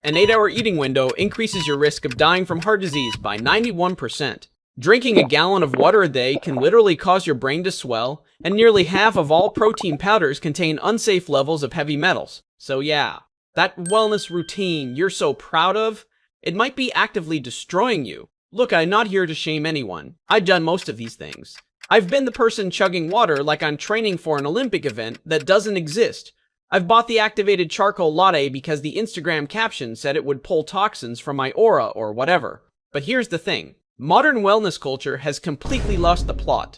An 8-hour eating window increases your risk of dying from heart disease by 91%. Drinking a gallon of water a day can literally cause your brain to swell, and nearly half of all protein powders contain unsafe levels of heavy metals. So yeah, that wellness routine you're so proud of, it might be actively destroying you. Look, I'm not here to shame anyone. I've done most of these things. I've been the person chugging water like I'm training for an Olympic event that doesn't exist. I've bought the activated charcoal latte because the Instagram caption said it would pull toxins from my aura or whatever. But here's the thing. Modern wellness culture has completely lost the plot.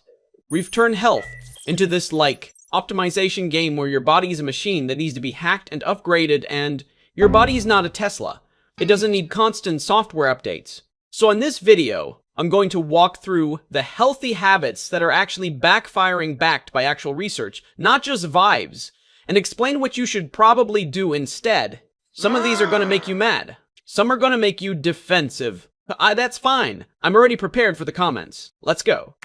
We've turned health into this, optimization game where your body is a machine that needs to be hacked and upgraded, and your body is not a Tesla. It doesn't need constant software updates. So in this video, I'm going to walk through the healthy habits that are actually backfiring backed by actual research, not just vibes, and explain what you should probably do instead. Some of these are going to make you mad. Some are going to make you defensive. That's fine. I'm already prepared for the comments. Let's go.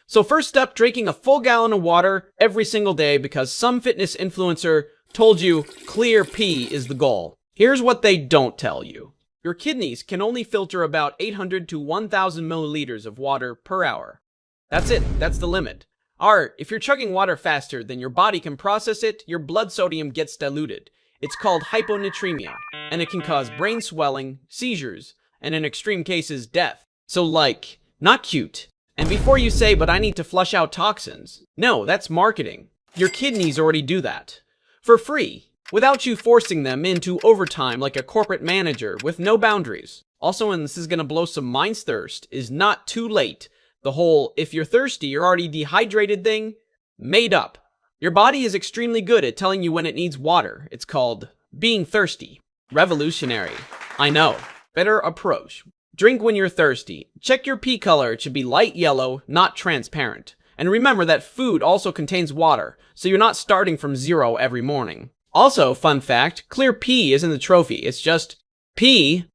So first up, drinking a full gallon of water every single day because some fitness influencer told you clear pee is the goal. Here's what they don't tell you. Your kidneys can only filter about 800 to 1,000 milliliters of water per hour. That's it. That's the limit. If you're chugging water faster than your body can process it, your blood sodium gets diluted. It's called hyponatremia, and it can cause brain swelling, seizures, and in extreme cases, death. So not cute. And before you say, but I need to flush out toxins, no, that's marketing. Your kidneys already do that. For free, without you forcing them into overtime like a corporate manager with no boundaries. Also, and this is gonna blow some minds thirst, is not too late. The whole, if you're thirsty, you're already dehydrated thing, made up. Your body is extremely good at telling you when it needs water. It's called being thirsty. Revolutionary. I know. Better approach. Drink when you're thirsty. Check your pee color. It should be light yellow, not transparent. And remember that food also contains water, so you're not starting from zero every morning. Also, fun fact, clear pee isn't the trophy. It's just pee.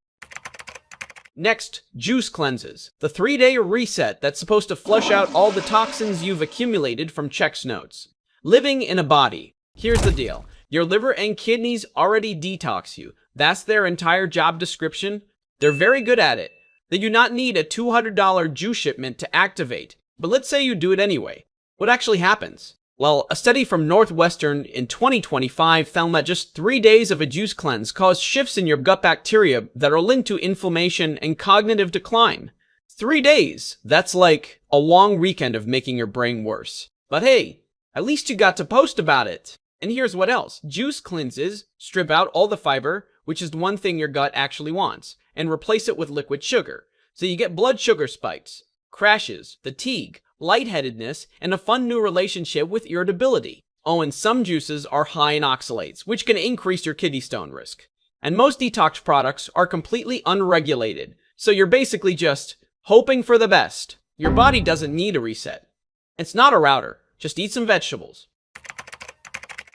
Next, juice cleanses. The 3-day reset that's supposed to flush out all the toxins you've accumulated from Chex Notes. Living in a body. Here's the deal. Your liver and kidneys already detox you. That's their entire job description. They're very good at it. They do not need a $200 juice shipment to activate. But let's say you do it anyway. What actually happens? Well, a study from Northwestern in 2025 found that just 3 days of a juice cleanse caused shifts in your gut bacteria that are linked to inflammation and cognitive decline. 3 days! That's like a long weekend of making your brain worse. But hey, at least you got to post about it. And here's what else. Juice cleanses strip out all the fiber, which is the one thing your gut actually wants, and replace it with liquid sugar. So you get blood sugar spikes, crashes, fatigue, lightheadedness, and a fun new relationship with irritability. Oh, and some juices are high in oxalates, which can increase your kidney stone risk. And most detox products are completely unregulated, so you're basically just hoping for the best. Your body doesn't need a reset. It's not a router. Just eat some vegetables.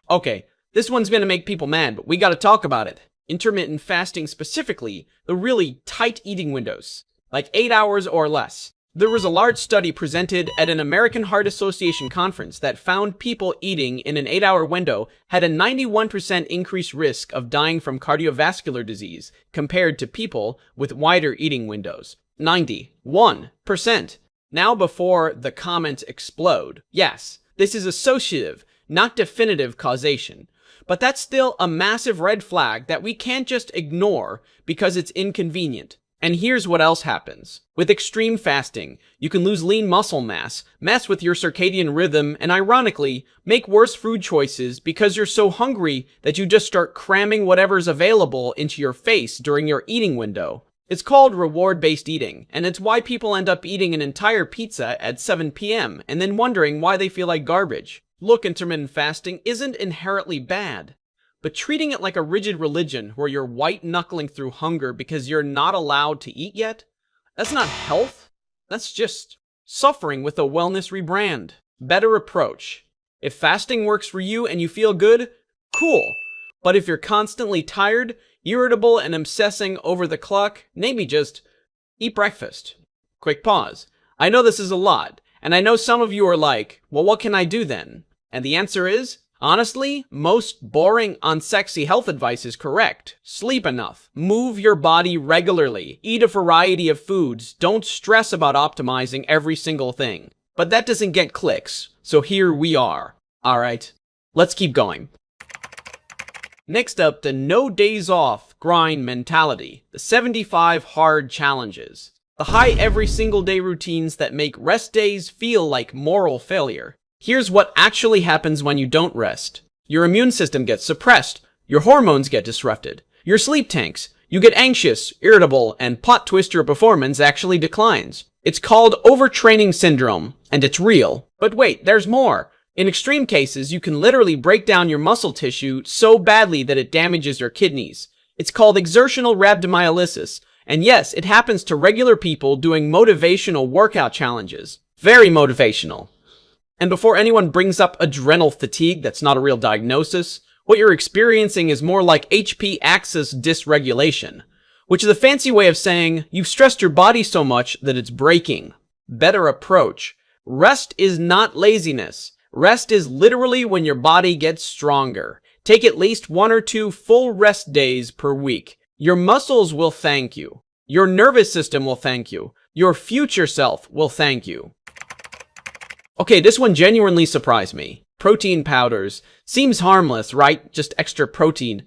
Okay, this one's gonna make people mad, but we gotta talk about it. Intermittent fasting, specifically the really tight eating windows, like 8 hours or less. There was a large study presented at an American Heart Association conference that found people eating in an 8-hour window had a 91% increased risk of dying from cardiovascular disease compared to people with wider eating windows. 91%. Now before the comments explode. Yes, this is associative, not definitive causation. But that's still a massive red flag that we can't just ignore because it's inconvenient. And here's what else happens. With extreme fasting, you can lose lean muscle mass, mess with your circadian rhythm, and ironically, make worse food choices because you're so hungry that you just start cramming whatever's available into your face during your eating window. It's called reward-based eating, and it's why people end up eating an entire pizza at 7 p.m. and then wondering why they feel like garbage. Look, intermittent fasting isn't inherently bad. But treating it like a rigid religion where you're white-knuckling through hunger because you're not allowed to eat yet, that's not health. That's just suffering with a wellness rebrand. Better approach. If fasting works for you and you feel good, cool. But if you're constantly tired, irritable, and obsessing over the clock, maybe just eat breakfast. Quick pause. I know this is a lot, and I know some of you are like, well, what can I do then? And the answer is, Honestly, most boring, unsexy health advice is correct. Sleep enough. Move your body regularly. Eat a variety of foods. Don't stress about optimizing every single thing. But that doesn't get clicks, so here we are. Alright, let's keep going. Next up, the no days off grind mentality. The 75 hard challenges. The high every single day routines that make rest days feel like moral failure. Here's what actually happens when you don't rest. Your immune system gets suppressed. Your hormones get disrupted. Your sleep tanks. You get anxious, irritable, and plot twist, your performance actually declines. It's called overtraining syndrome, and it's real. But wait, there's more. In extreme cases, you can literally break down your muscle tissue so badly that it damages your kidneys. It's called exertional rhabdomyolysis, and yes, it happens to regular people doing motivational workout challenges. Very motivational. And before anyone brings up adrenal fatigue, that's not a real diagnosis, what you're experiencing is more like HP axis dysregulation, which is a fancy way of saying you've stressed your body so much that it's breaking. Better approach. Rest is not laziness. Rest is literally when your body gets stronger. Take at least 1 or 2 full rest days per week. Your muscles will thank you. Your nervous system will thank you. Your future self will thank you. Okay, this one genuinely surprised me. Protein powders. Seems harmless, right? Just extra protein.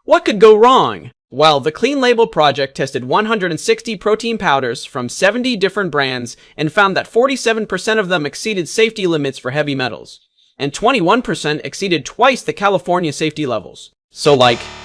What could go wrong? Well, the Clean Label Project tested 160 protein powders from 70 different brands and found that 47% of them exceeded safety limits for heavy metals, and 21% exceeded twice the California safety levels. So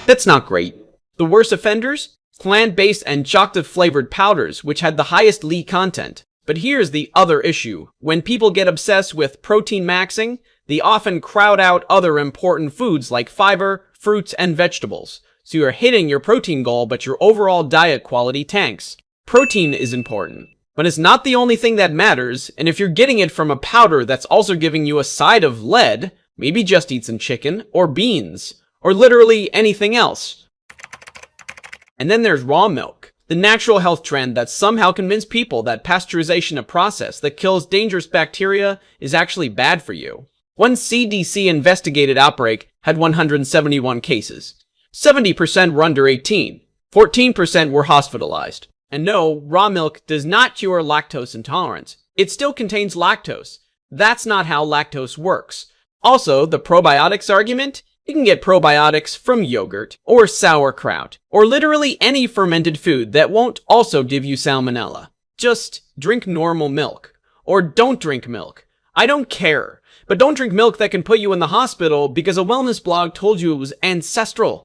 that's not great. The worst offenders? Plant-based and chocolate-flavored powders, which had the highest Li content. But here's the other issue. When people get obsessed with protein maxing, they often crowd out other important foods like fiber, fruits, and vegetables. So you're hitting your protein goal, but your overall diet quality tanks. Protein is important, but it's not the only thing that matters, and if you're getting it from a powder that's also giving you a side of lead, maybe just eat some chicken, or beans, or literally anything else. And then there's raw milk, the natural health trend that somehow convinced people that pasteurization, a process that kills dangerous bacteria, is actually bad for you. One CDC investigated outbreak had 171 cases. 70% were under 18. 14% were hospitalized. And no, raw milk does not cure lactose intolerance. It still contains lactose. That's not how lactose works. Also, the probiotics argument? You can get probiotics from yogurt, or sauerkraut, or literally any fermented food that won't also give you salmonella. Just drink normal milk. Or don't drink milk. I don't care. But don't drink milk that can put you in the hospital because a wellness blog told you it was ancestral.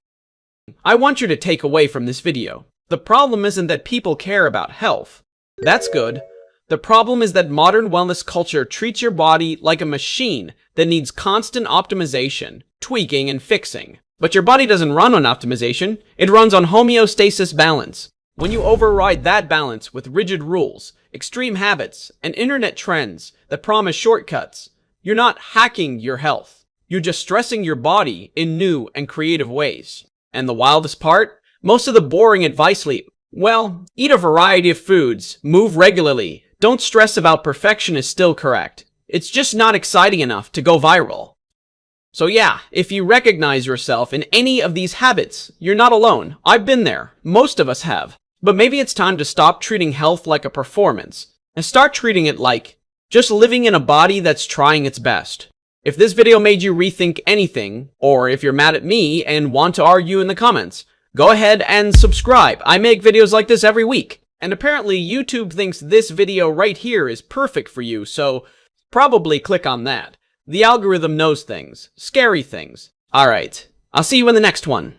I want you to take away from this video. The problem isn't that people care about health. That's good. The problem is that modern wellness culture treats your body like a machine that needs constant optimization, tweaking, and fixing. But your body doesn't run on optimization. It runs on homeostasis balance. When you override that balance with rigid rules, extreme habits, and internet trends that promise shortcuts, you're not hacking your health. You're just stressing your body in new and creative ways. And the wildest part? Most of the boring advice eat a variety of foods, move regularly, don't stress about perfection is still correct. It's just not exciting enough to go viral. So yeah, if you recognize yourself in any of these habits, you're not alone. I've been there. Most of us have. But maybe it's time to stop treating health like a performance and start treating it like just living in a body that's trying its best. If this video made you rethink anything, or if you're mad at me and want to argue in the comments, go ahead and subscribe. I make videos like this every week. And apparently YouTube thinks this video right here is perfect for you, so probably click on that. The algorithm knows things. Scary things. Alright, I'll see you in the next one.